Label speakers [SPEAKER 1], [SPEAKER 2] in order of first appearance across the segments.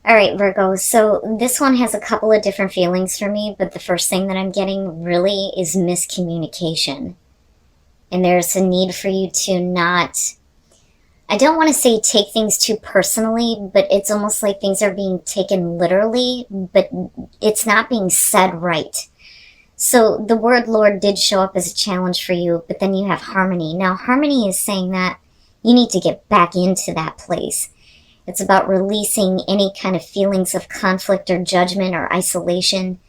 [SPEAKER 1] All right, Virgo. So this one has a couple of different feelings for me, but the first thing that I'm getting really is miscommunication. And there's a need for you to not, I don't want to say take things too personally, but it's almost like things are being taken literally, but it's not being said right. So the word Lord did show up as a challenge for you, but then you have harmony. Now, harmony is saying that you need to get back into that place. It's about releasing any kind of feelings of conflict or judgment or isolation.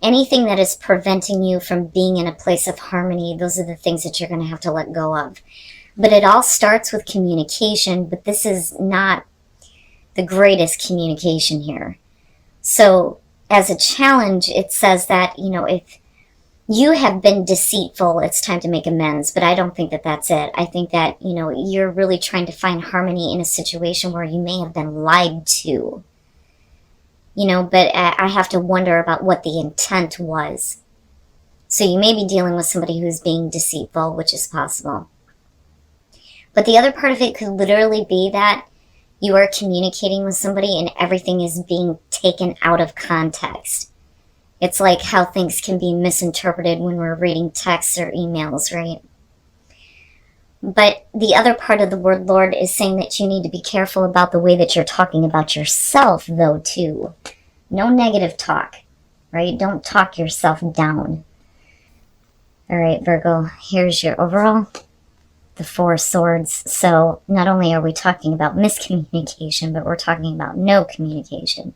[SPEAKER 1] Anything that is preventing you from being in a place of harmony, those are the things that you're going to have to let go of. But it all starts with communication, but this is not the greatest communication here. So as a challenge, it says that, if you have been deceitful, it's time to make amends. But I don't think that that's it. I think that, you're really trying to find harmony in a situation where you may have been lied to. But I have to wonder about what the intent was. So you may be dealing with somebody who's being deceitful, which is possible. But the other part of it could literally be that you are communicating with somebody and everything is being taken out of context. It's like how things can be misinterpreted when we're reading texts or emails, right? But the other part of the word Lord is saying that you need to be careful about the way that you're talking about yourself, though, too. No negative talk, right? Don't talk yourself down. All right, Virgo, here's your overall. The Four of Swords. So not only are we talking about miscommunication, but we're talking about no communication.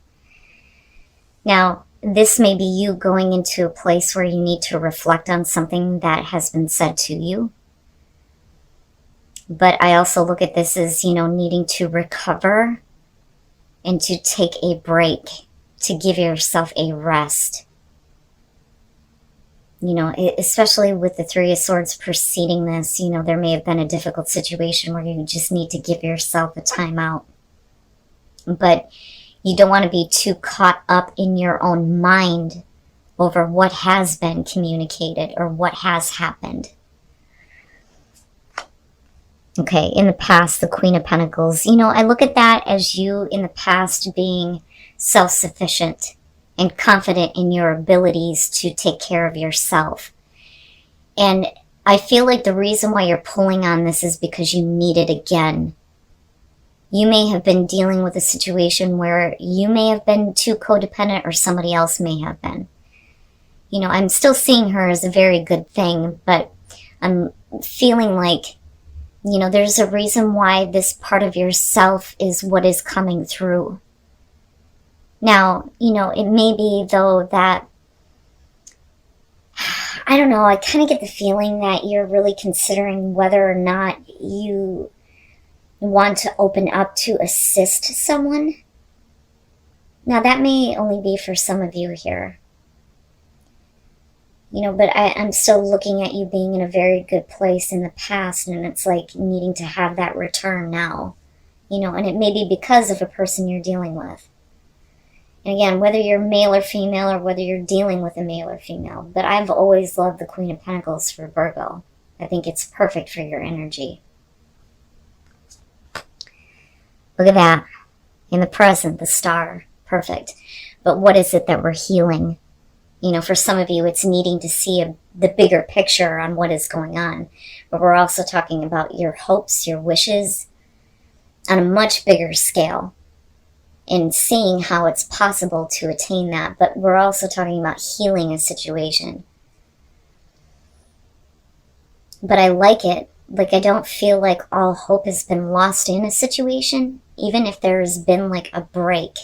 [SPEAKER 1] Now, this may be you going into a place where you need to reflect on something that has been said to you. But I also look at this as, needing to recover and to take a break, to give yourself a rest. Especially with the Three of Swords preceding this, there may have been a difficult situation where you just need to give yourself a time out. But you don't want to be too caught up in your own mind over what has been communicated or what has happened. Okay, in the past, the Queen of Pentacles. I look at that as you in the past being self-sufficient and confident in your abilities to take care of yourself. And I feel like the reason why you're pulling on this is because you need it again. You may have been dealing with a situation where you may have been too codependent or somebody else may have been. I'm still seeing her as a very good thing, but I'm feeling like, there's a reason why this part of yourself is what is coming through. Now, it may be, though, that, I don't know, I kind of get the feeling that you're really considering whether or not you want to open up to assist someone. Now, that may only be for some of you here. But I'm still looking at you being in a very good place in the past, and it's like needing to have that return now. And it may be because of a person you're dealing with. And again, whether you're male or female or whether you're dealing with a male or female. But I've always loved the Queen of Pentacles for Virgo. I think it's perfect for your energy. Look at that. In the present, the star. Perfect. But what is it that we're healing? For some of you, it's needing to see the bigger picture on what is going on. But we're also talking about your hopes, your wishes on a much bigger scale. And seeing how it's possible to attain that. But we're also talking about healing a situation. But I like it. Like, I don't feel like all hope has been lost in a situation, even if there's been like a break.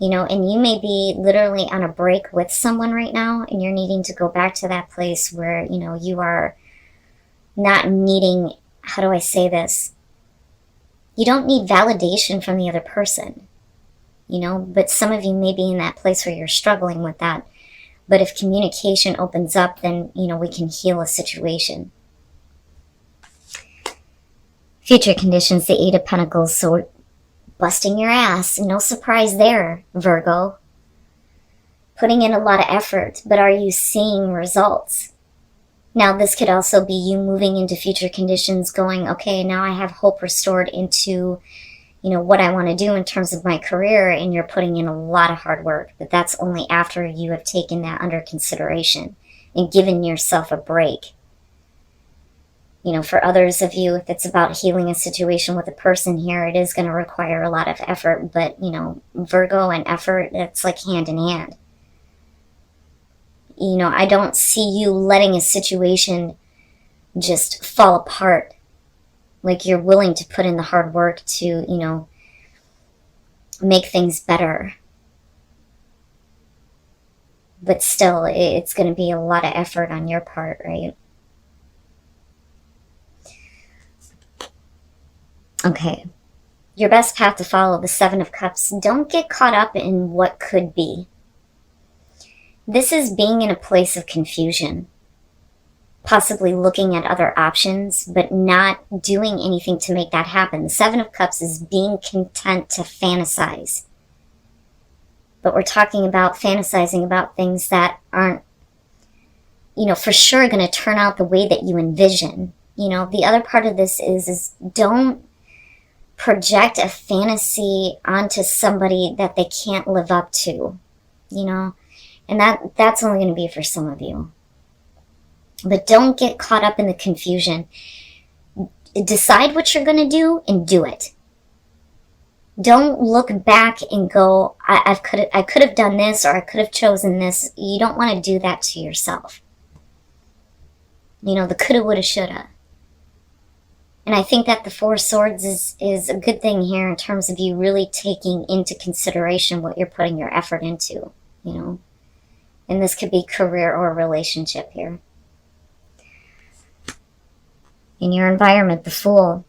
[SPEAKER 1] And you may be literally on a break with someone right now, and you're needing to go back to that place where, you are not needing, how do I say this? You don't need validation from the other person, but some of you may be in that place where you're struggling with that. But if communication opens up, then, we can heal a situation. Future conditions, the Eight of Pentacles, so busting your ass, no surprise there, Virgo. Putting in a lot of effort, but are you seeing results? Now, this could also be you moving into future conditions going, okay, now I have hope restored into, what I want to do in terms of my career, and you're putting in a lot of hard work, but that's only after you have taken that under consideration and given yourself a break. For others of you, if it's about healing a situation with a person here, it is going to require a lot of effort, but, Virgo and effort, it's like hand in hand. I don't see you letting a situation just fall apart. Like, you're willing to put in the hard work to, make things better. But still, it's going to be a lot of effort on your part, right? Okay. Your best path to follow, the Seven of Cups. Don't get caught up in what could be. This is being in a place of confusion. Possibly looking at other options, but not doing anything to make that happen. The Seven of Cups is being content to fantasize. But we're talking about fantasizing about things that aren't, for sure going to turn out the way that you envision. The other part of this is don't project a fantasy onto somebody that they can't live up to, and that's only going to be for some of you. But don't get caught up in the confusion. Decide what you're going to do and do it. Don't look back and go, I could have done this, or I could have chosen this. You don't want to do that to yourself. The coulda, woulda, shoulda. And I think that the Four of Swords is a good thing here in terms of you really taking into consideration what you're putting your effort into, And this could be career or relationship here. In your environment, the Fool.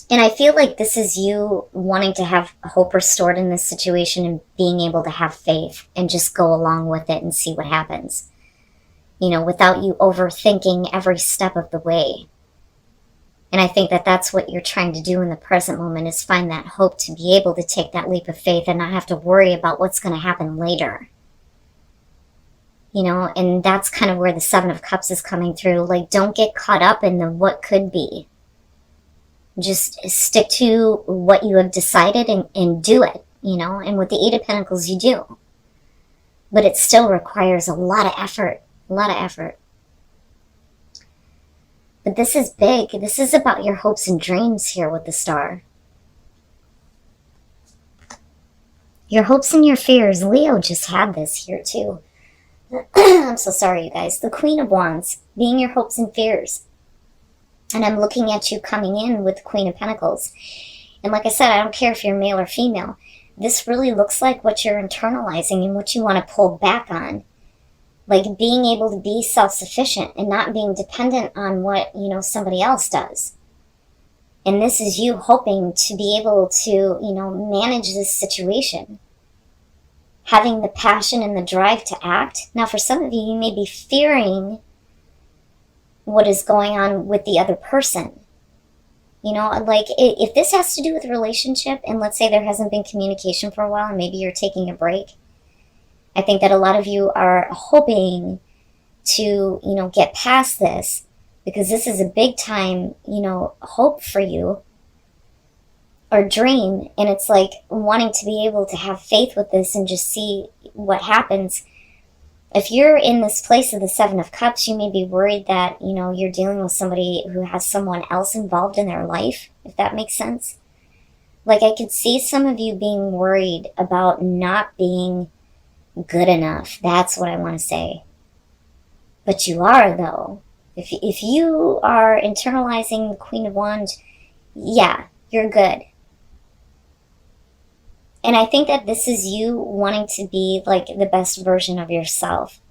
[SPEAKER 1] And I feel like this is you wanting to have hope restored in this situation and being able to have faith and just go along with it and see what happens. Without you overthinking every step of the way. And I think that that's what you're trying to do in the present moment, is find that hope to be able to take that leap of faith and not have to worry about what's going to happen later. And that's kind of where the Seven of Cups is coming through. Like, don't get caught up in the what could be. Just stick to what you have decided and do it, And with the Eight of Pentacles, you do. But it still requires a lot of effort. But this is big. This is about your hopes and dreams here with the Star. Your hopes and your fears. Leo just had this here too. I'm so sorry, you guys. The Queen of Wands, being your hopes and fears. And I'm looking at you coming in with the Queen of Pentacles. And like I said, I don't care if you're male or female. This really looks like what you're internalizing and what you want to pull back on. Like being able to be self-sufficient and not being dependent on what, somebody else does. And this is you hoping to be able to, manage this situation. Having the passion and the drive to act. Now, for some of you, you may be fearing what is going on with the other person. Like if this has to do with a relationship, and let's say there hasn't been communication for a while and maybe you're taking a break, I think that a lot of you are hoping to, get past this, because this is a big time, hope for you or dream. And it's like wanting to be able to have faith with this and just see what happens. If you're in this place of the Seven of Cups, you may be worried that, you're dealing with somebody who has someone else involved in their life, if that makes sense. Like, I could see some of you being worried about not being good enough. That's what I want to say. But you are, though. If you are internalizing the Queen of Wands, yeah, you're good. And I think that this is you wanting to be like the best version of yourself.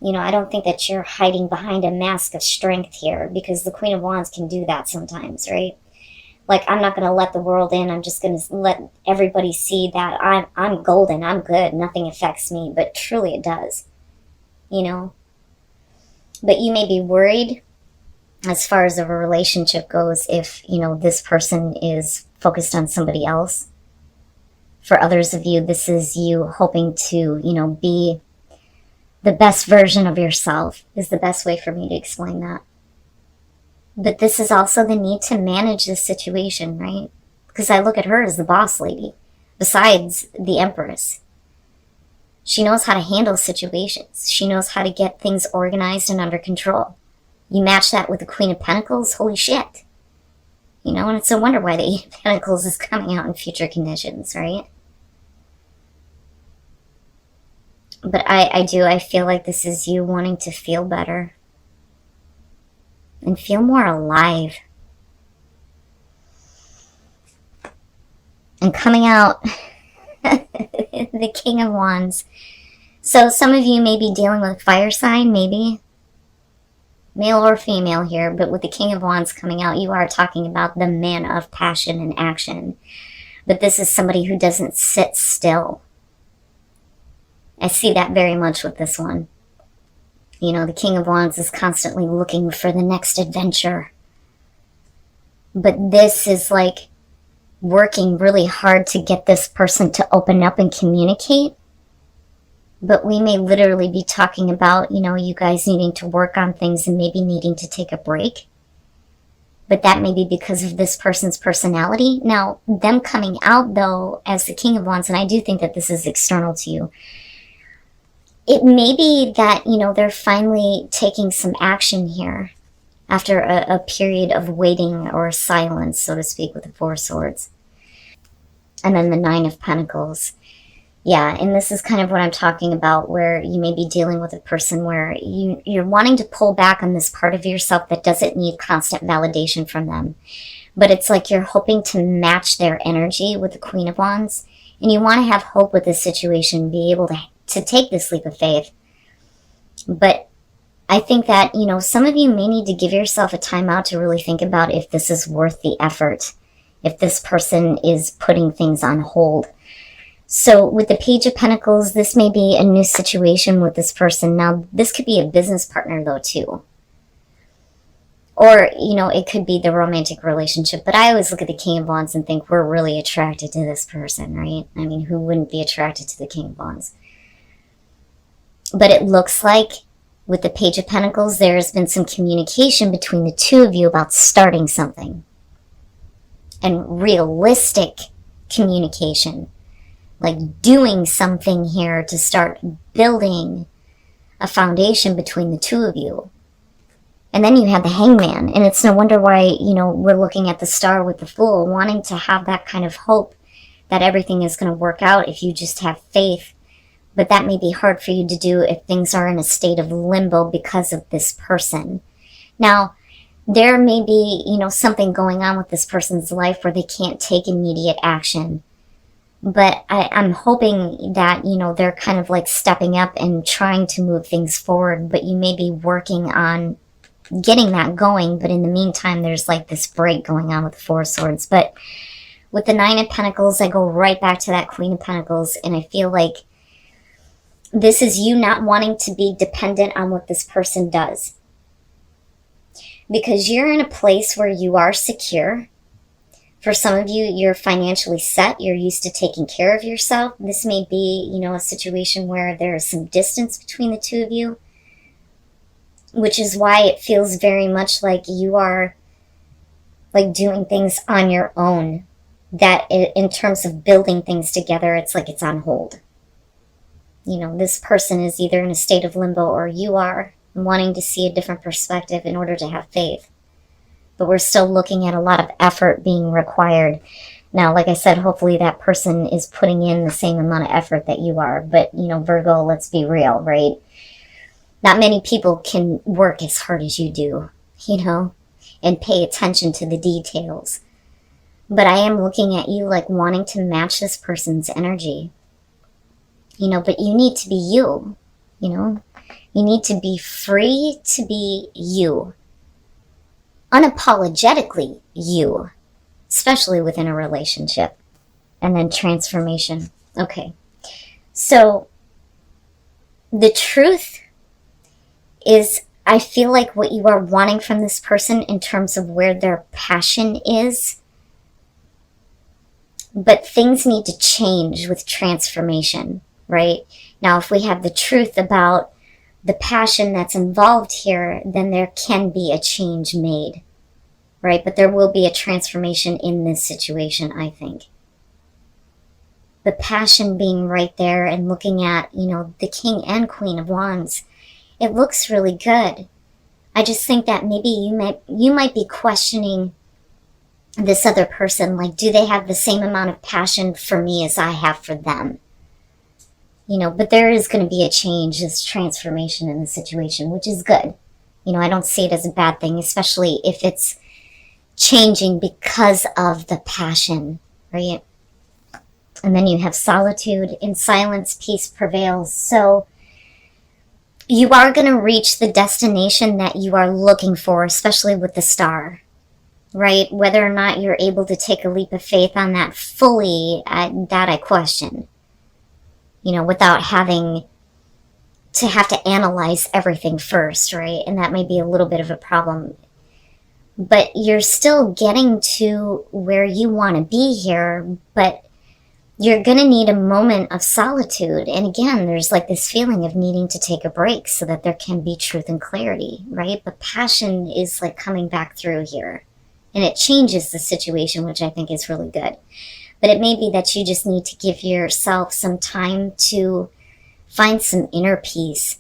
[SPEAKER 1] I don't think that you're hiding behind a mask of strength here, because the Queen of Wands can do that sometimes, right? Like, I'm not going to let the world in. I'm just going to let everybody see that I'm golden. I'm good. Nothing affects me. But truly it does, But you may be worried as far as a relationship goes if, this person is focused on somebody else. For others of you, this is you hoping to, be the best version of yourself, is the best way for me to explain that. But this is also the need to manage the situation, right? because I look at her as the boss lady, besides the Empress. She knows how to handle situations. She knows how to get things organized and under control. You match that with the Queen of Pentacles, holy shit. You know, and it's a wonder why the Eight of Pentacles is coming out in future conditions, right? But I feel like this is you wanting to feel better and feel more alive. And coming out, the King of Wands. So some of you may be dealing with a fire sign, maybe. Male or female here, but with the King of Wands coming out, you are talking about the man of passion and action. But this is somebody who doesn't sit still. I see that very much with this one. You know, the King of Wands is constantly looking for the next adventure. But this is like working really hard to get this person to open up and communicate. But we may literally be talking about, you know, you guys needing to work on things and maybe needing to take a break. But that may be because of this person's personality. Now, them coming out, though, as the King of Wands, and I do think that this is external to you, it may be that, you know, they're finally taking some action here after a period of waiting or silence, so to speak, with the Four of Swords. And then the Nine of Pentacles. Yeah, and this is kind of what I'm talking about, where you may be dealing with a person where you're wanting to pull back on this part of yourself that doesn't need constant validation from them. But it's like you're hoping to match their energy with the Queen of Wands. And you want to have hope with this situation, be able to take this leap of faith. But I think that, you know, some of you may need to give yourself a time out to really think about if this is worth the effort, if this person is putting things on hold. So with the Page of Pentacles, this may be a new situation with this person. Now, this could be a business partner, though, too. Or, you know, it could be the romantic relationship. But I always look at the King of Wands and think we're really attracted to this person, right? I mean, who wouldn't be attracted to the King of Wands? But it looks like with the Page of Pentacles, there has been some communication between the two of you about starting something. And realistic communication. Like doing something here to start building a foundation between the two of you. And then you have the Hangman. And it's no wonder why, you know, we're looking at the Star with the Fool, wanting to have that kind of hope that everything is going to work out if you just have faith. But that may be hard for you to do if things are in a state of limbo because of this person. Now, there may be, you know, something going on with this person's life where they can't take immediate action. But I'm hoping that, you know, they're kind of like stepping up and trying to move things forward. But you may be working on getting that going. But in the meantime, there's like this break going on with the Four of Swords. But with the Nine of Pentacles, I go right back to that Queen of Pentacles. And I feel like this is you not wanting to be dependent on what this person does. Because you're in a place where you are secure. For some of you, you're financially set. You're used to taking care of yourself. This may be, you know, a situation where there is some distance between the two of you, which is why it feels very much like you are like doing things on your own. That in terms of building things together, it's like it's on hold. You know, this person is either in a state of limbo or you are wanting to see a different perspective in order to have faith. But we're still looking at a lot of effort being required. Now, like I said, hopefully that person is putting in the same amount of effort that you are. But, you know, Virgo, let's be real, right? Not many people can work as hard as you do, you know, and pay attention to the details. But I am looking at you like wanting to match this person's energy. You know, but you need to be you, you know. You need to be free to be you. Unapologetically you, especially within a relationship. And then transformation. Okay, so the truth is, I feel like what you are wanting from this person in terms of where their passion is, but things need to change with transformation, right? Now, if we have the truth about the passion that's involved here, then there can be a change made. right? But there will be a transformation in this situation, I think. The passion being right there and looking at, the King and Queen of Wands, it looks really good. I just think that maybe you might be questioning this other person, like, do they have the same amount of passion for me as I have for them? But there is going to be a change, this transformation in the situation, which is good. I don't see it as a bad thing, especially if it's changing because of the passion, right? And then you have solitude. In silence, peace prevails. So you are going to reach the destination that you are looking for, especially with the star, right? Whether or not you're able to take a leap of faith on that fully, that I question, without having to have to analyze everything first, right? And that may be a little bit of a problem. But you're still getting to where you want to be here, but you're going to need a moment of solitude. And again, there's like this feeling of needing to take a break so that there can be truth and clarity, right? But passion is like coming back through here. And it changes the situation, which I think is really good. But it may be that you just need to give yourself some time to find some inner peace,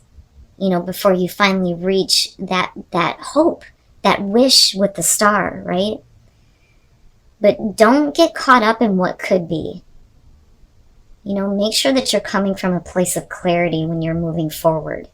[SPEAKER 1] before you finally reach that hope, that wish with the star, right? But don't get caught up in what could be. Make sure that you're coming from a place of clarity when you're moving forward.